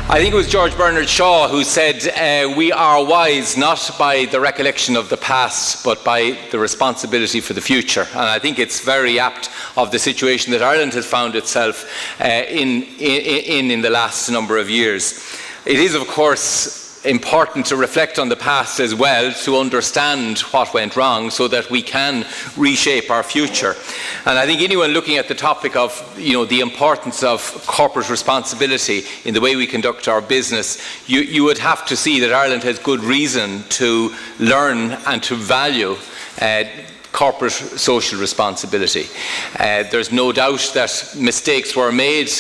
I think it was George Bernard Shaw who said, we are wise not by the recollection of the past, but by the responsibility for the future. And I think it's very apt of the situation that Ireland has found itself in the last number of years. It is, of course, important to reflect on the past as well, to understand what went wrong so that we can reshape our future. And I think anyone looking at the topic of the importance of corporate responsibility in the way we conduct our business, you would have to see that Ireland has good reason to learn and to value corporate social responsibility. There's no doubt that mistakes were made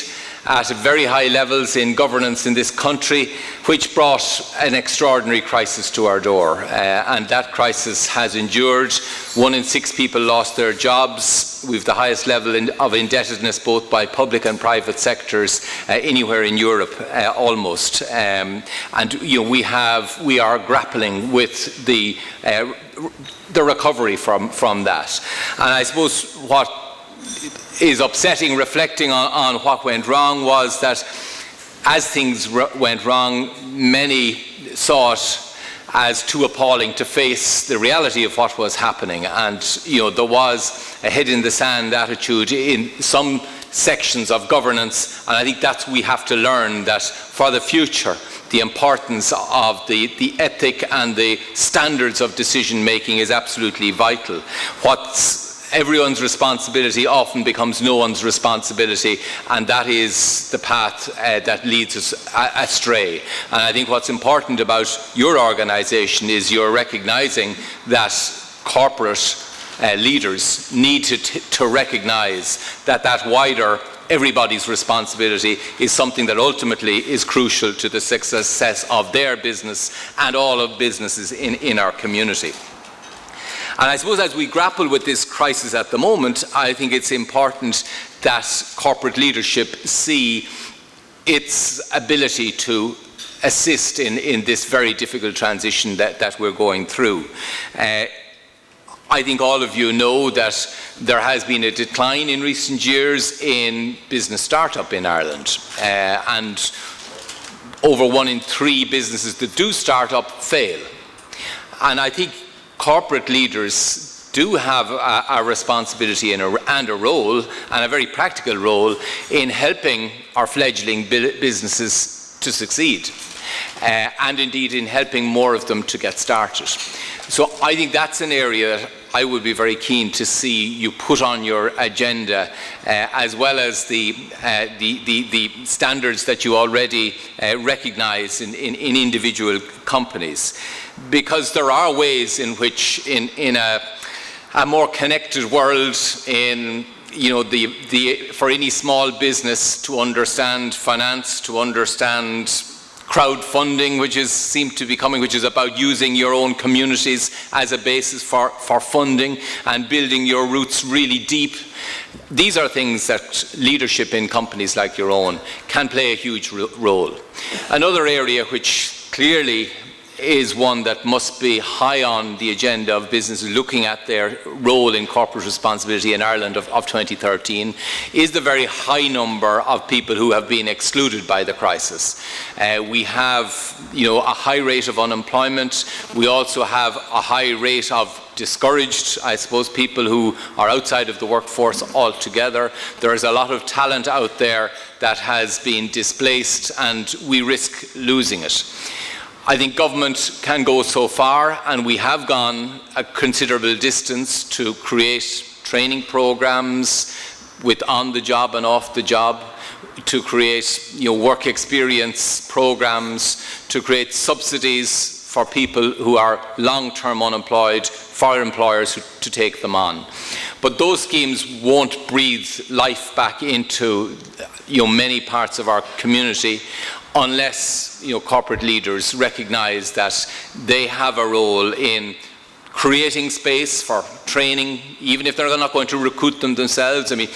at very high levels in governance in this country, which brought an extraordinary crisis to our door. And that crisis has endured. 1 in 6 people lost their jobs. We've the highest level of indebtedness both by public and private sectors anywhere in Europe, almost. And we are grappling with the recovery from that. And I suppose what is upsetting, reflecting on what went wrong, was that as things went wrong, many saw it as too appalling to face the reality of what was happening. And there was a head in the sand attitude in some sections of governance, and I think that's we have to learn that for the future the importance of the ethic and the standards of decision making is absolutely vital. What's everyone's responsibility often becomes no one's responsibility, and that is the path that leads us astray. And I think what's important about your organisation is you're recognising that corporate leaders need to recognise that wider everybody's responsibility is something that ultimately is crucial to the success of their business and all of businesses in our community. And I suppose as we grapple with this crisis at the moment, I think it's important that corporate leadership see its ability to assist in this very difficult transition that we're going through. I think all of you know that there has been a decline in recent years in business startup in Ireland. And over 1 in 3 businesses that do start up fail. And I think corporate leaders do have a responsibility and a role, and a very practical role, in helping our fledgling businesses to succeed, and indeed in helping more of them to get started. So I think that's an area that I would be very keen to see you put on your agenda, as well as the standards that you already recognise in individual companies. Because there are ways in which, in a more connected world, for any small business to understand finance, to understand crowdfunding, which is about using your own communities as a basis for funding and building your roots really deep. These are things that leadership in companies like your own can play a huge role. Another area which clearly is one that must be high on the agenda of businesses looking at their role in corporate responsibility in Ireland of 2013 is the very high number of people who have been excluded by the crisis. We have a high rate of unemployment. We also have a high rate of discouraged, I suppose, people who are outside of the workforce altogether. There is a lot of talent out there that has been displaced, and we risk losing it. I think government can go so far, and we have gone a considerable distance to create training programs with on-the-job and off-the-job, to create work experience programs, to create subsidies for people who are long-term unemployed, for employers to take them on. But those schemes won't breathe life back into many parts of our community unless corporate leaders recognise that they have a role in creating space for training, even if they're not going to recruit them themselves. I mean,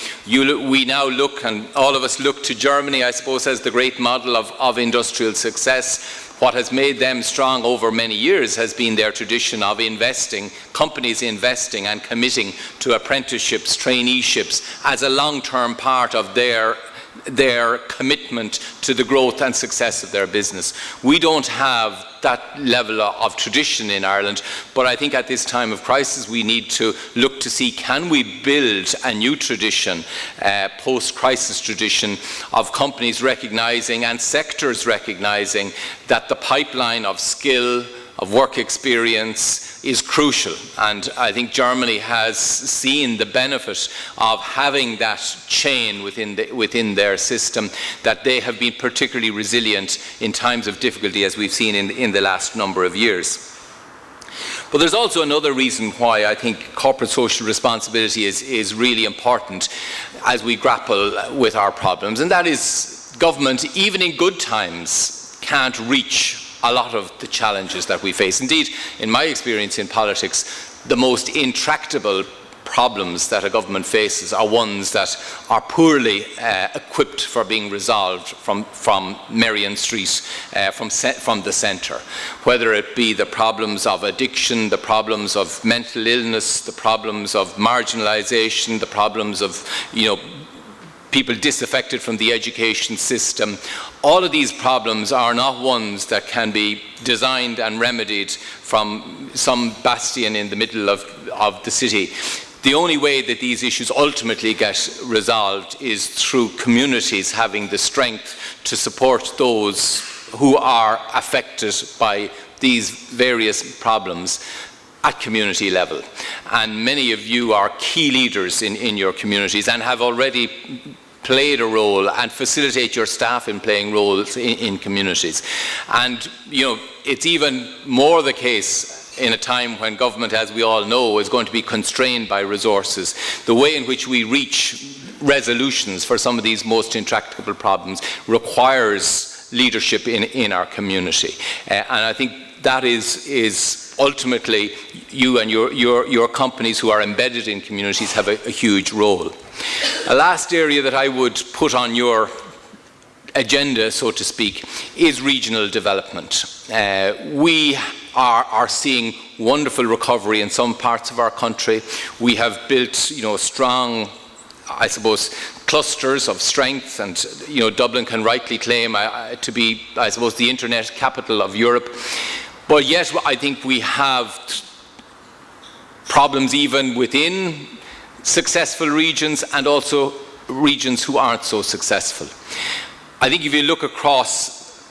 we now look, and all of us look to Germany, I suppose, as the great model of industrial success. What has made them strong over many years has been their tradition of investing, companies investing and committing to apprenticeships, traineeships as a long-term part of their their commitment to the growth and success of their business. We don't have that level of tradition in Ireland, but I think at this time of crisis we need to look to see, can we build a new tradition, post-crisis tradition, of companies recognising and sectors recognising that the pipeline of skill, of work experience is crucial. And I think Germany has seen the benefit of having that chain within their system, that they have been particularly resilient in times of difficulty, as we've seen in the last number of years. But there's also another reason why I think corporate social responsibility is really important as we grapple with our problems, and that is government, even in good times, can't reach a lot of the challenges that we face. Indeed, in my experience in politics, the most intractable problems that a government faces are ones that are poorly equipped for being resolved from Merrion Street, from the centre. Whether it be the problems of addiction, the problems of mental illness, the problems of marginalisation, the problems of, people disaffected from the education system. All of these problems are not ones that can be designed and remedied from some bastion in the middle of the city. The only way that these issues ultimately get resolved is through communities having the strength to support those who are affected by these various problems at community level. And many of you are key leaders in your communities and have already played a role and facilitate your staff in playing roles in communities. And it's even more the case in a time when government, as we all know, is going to be constrained by resources. The way in which we reach resolutions for some of these most intractable problems requires leadership in our community. And I think that is ultimately, you and your companies who are embedded in communities have a huge role. A last area that I would put on your agenda, so to speak, is regional development. We are seeing wonderful recovery in some parts of our country. We have built, strong, I suppose, clusters of strength, and Dublin can rightly claim to be, I suppose, the internet capital of Europe. But yet, I think we have problems even within successful regions and also regions who aren't so successful. I think if you look across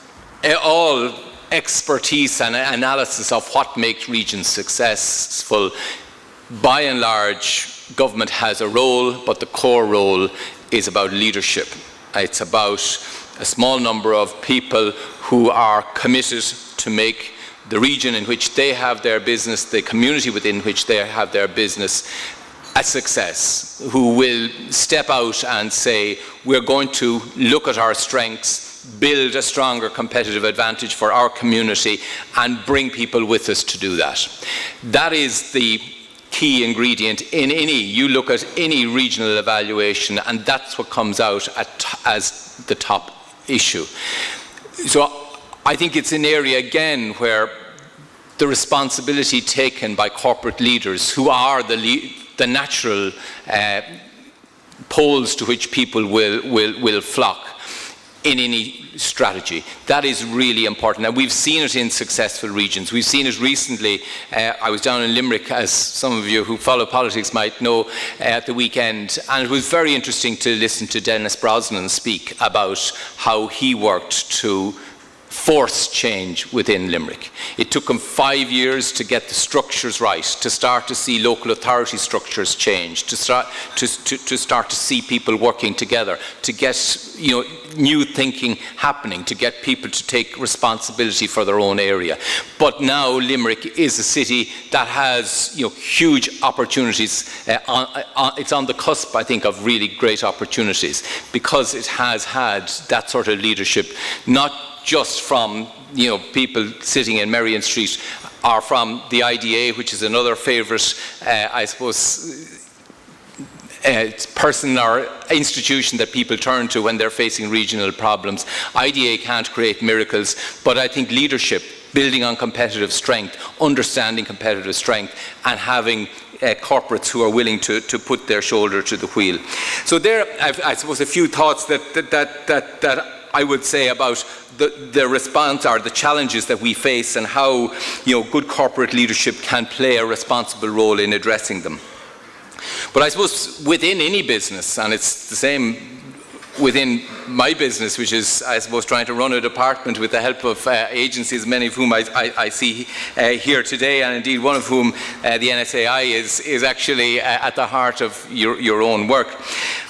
all expertise and analysis of what makes regions successful, by and large, government has a role, but the core role is about leadership. It's about a small number of people who are committed to make the region in which they have their business, the community within which they have their business, a success, who will step out and say, we're going to look at our strengths, build a stronger competitive advantage for our community, and bring people with us to do that. That is the key ingredient in you look at any regional evaluation, and that's what comes out as the top issue. So I think it's an area, again, where the responsibility taken by corporate leaders, who are the natural poles to which people will flock in any strategy. That is really important. And we've seen it in successful regions. We've seen it recently. I was down in Limerick, as some of you who follow politics might know, at the weekend. And it was very interesting to listen to Dennis Brosnan speak about how he worked to force change within Limerick. It took him 5 years to get the structures right, to start to see local authority structures change, to start to see people working together, to get new thinking happening, to get people to take responsibility for their own area. But now Limerick is a city that has huge opportunities. It's on the cusp, I think, of really great opportunities, because it has had that sort of leadership, not just from people sitting in Merrion Street, or from the IDA, which is another favourite, I suppose, person or institution that people turn to when they're facing regional problems. IDA can't create miracles, but I think leadership, building on competitive strength, understanding competitive strength, and having corporates who are willing to put their shoulder to the wheel. So there, I suppose, a few thoughts that I would say about the response or the challenges that we face and how good corporate leadership can play a responsible role in addressing them. But I suppose within any business, and it's the same within my business, which is, I suppose, trying to run a department with the help of agencies, many of whom I see here today, and indeed one of whom, the NSAI, is actually at the heart of your own work.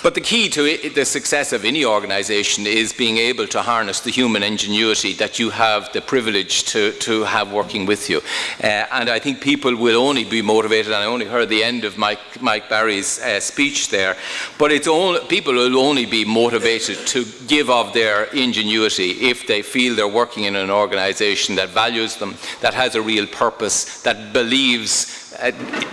But the key to the success of any organization is being able to harness the human ingenuity that you have the privilege to have working with you. And I think people will only be motivated, and I only heard the end of Mike Barry's speech there, but people will only be motivated to give of their ingenuity if they feel they're working in an organization that values them, that has a real purpose, that believes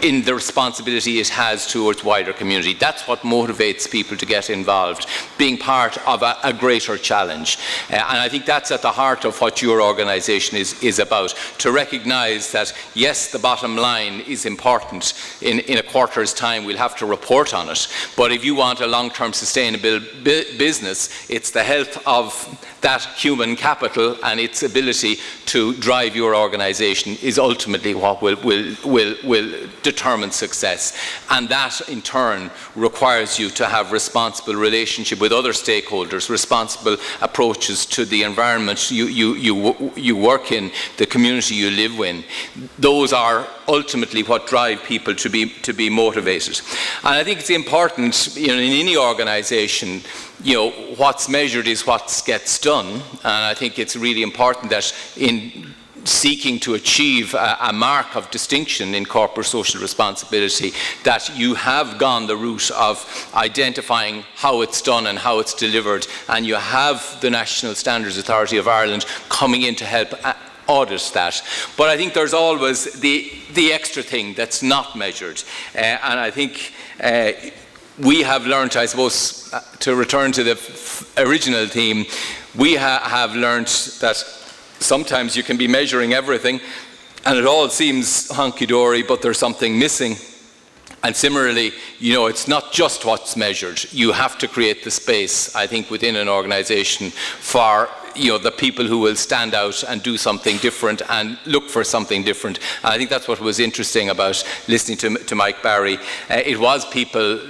in the responsibility it has towards wider community. That's what motivates people to get involved, being part of a greater challenge. And I think that's at the heart of what your organization is about, to recognize that, yes, the bottom line is important. In a quarter's time, we'll have to report on it. But if you want a long-term sustainable business, it's the health of that human capital and its ability to drive your organization is ultimately what will determine success. And that in turn requires you to have responsible relationship with other stakeholders, responsible approaches to the environment you work in, the community you live in. Those are ultimately what drive people to be motivated. And I think it's important in any organization, what's measured is what gets done. And I think it's really important that in seeking to achieve a mark of distinction in corporate social responsibility, that you have gone the route of identifying how it's done and how it's delivered, and you have the National Standards Authority of Ireland coming in to help audit that. But I think there's always the extra thing that's not measured, and I think we have learned, I suppose, to return to the original theme, we have learned that sometimes you can be measuring everything and it all seems hunky-dory, but there's something missing. And similarly, it's not just what's measured. You have to create the space, I think, within an organization for the people who will stand out and do something different and look for something different. And I think that's what was interesting about listening to Mike Barry. It was people,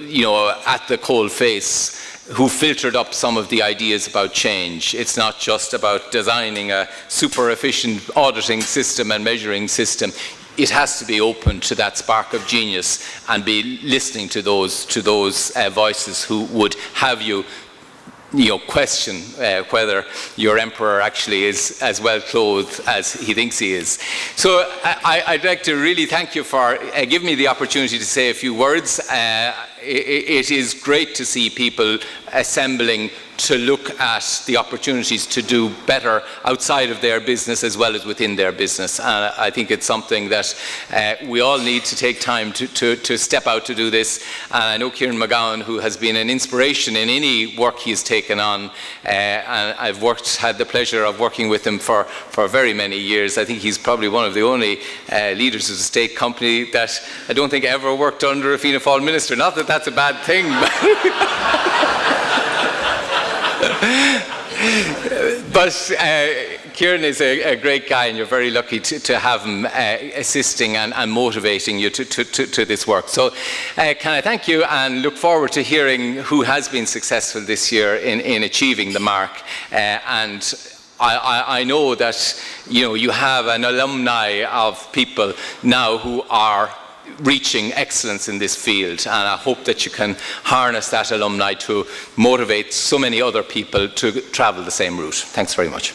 at the coal face who filtered up some of the ideas about change. It's not just about designing a super efficient auditing system and measuring system. It has to be open to that spark of genius and be listening to those voices who would have you question whether your emperor actually is as well clothed as he thinks he is. So I'd like to really thank you for giving me the opportunity to say a few words. It is great to see people assembling to look at the opportunities to do better outside of their business as well as within their business. And I think it's something that we all need to take time to step out to do this. And I know Kieran McGowan, who has been an inspiration in any work he's taken on, and I've had the pleasure of working with him for very many years. I think he's probably one of the only leaders of a state company that I don't think ever worked under a Fianna Fáil minister. Not that that's a bad thing. But Kieran is a great guy, and you're very lucky to have him assisting and motivating you to this work. So can I thank you and look forward to hearing who has been successful this year in achieving the mark. And I know that you have an alumni of people now who are reaching excellence in this field, and I hope that you can harness that alumni to motivate so many other people to travel the same route. Thanks very much.